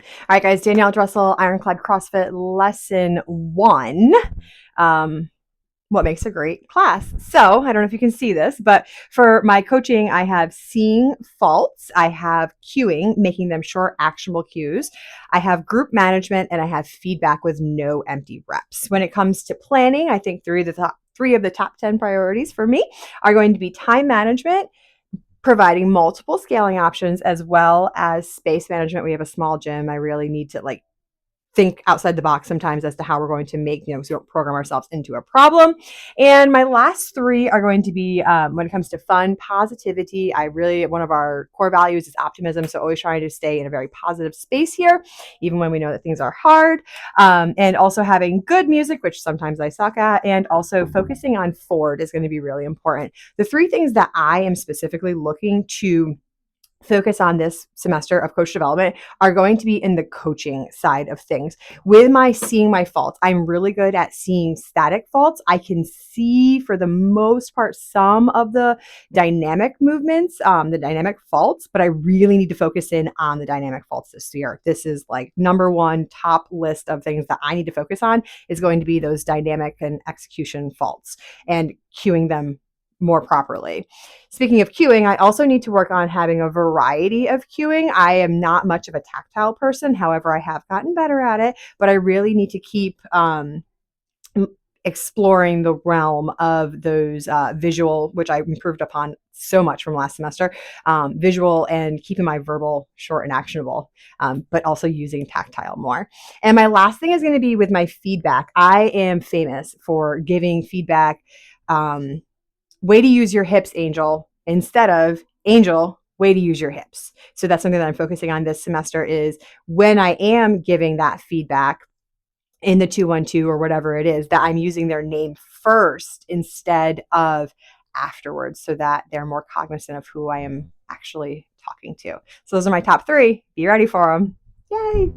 All right, guys, Danielle Dressel, Ironclad CrossFit lesson 1. What makes a great class? So I don't know if you can see this, but for my coaching, I have seeing faults, I have cueing, making them short, actionable cues, I have group management, and I have feedback with no empty reps. When it comes to planning, I think three of the top 10 priorities for me are going to be time management, providing multiple scaling options, as well as space management. We have a small gym. I really need to think outside the box sometimes as to how we're going to make, so we don't program ourselves into a problem. And my last three are going to be when it comes to fun, positivity. One of our core values is optimism. So always trying to stay in a very positive space here, even when we know that things are hard. And also having good music, which sometimes I suck at, and also focusing on forward is going to be really important. The three things that I am specifically looking to focus on this semester of coach development are going to be in the coaching side of things. With my seeing my faults, I'm really good at seeing static faults. I can see for the most part some of the dynamic movements, the dynamic faults, but I really need to focus in on the dynamic faults this year. This is like number one top list of things that I need to focus on is going to be those dynamic and execution faults and cueing them more properly. Speaking of cueing, I also need to work on having a variety of cueing. I am not much of a tactile person. However, I have gotten better at it, but I really need to keep exploring the realm of those visual, which I improved upon so much from last semester, visual, and keeping my verbal short and actionable, but also using tactile more. And my last thing is going to be with my feedback. I am famous for giving feedback. Way to use your hips, Angel, instead of Angel, way to use your hips. So that's something that I'm focusing on this semester is when I am giving that feedback in the 212 or whatever it is, that I'm using their name first instead of afterwards so that they're more cognizant of who I am actually talking to. So those are my top 3. Be ready for them. Yay.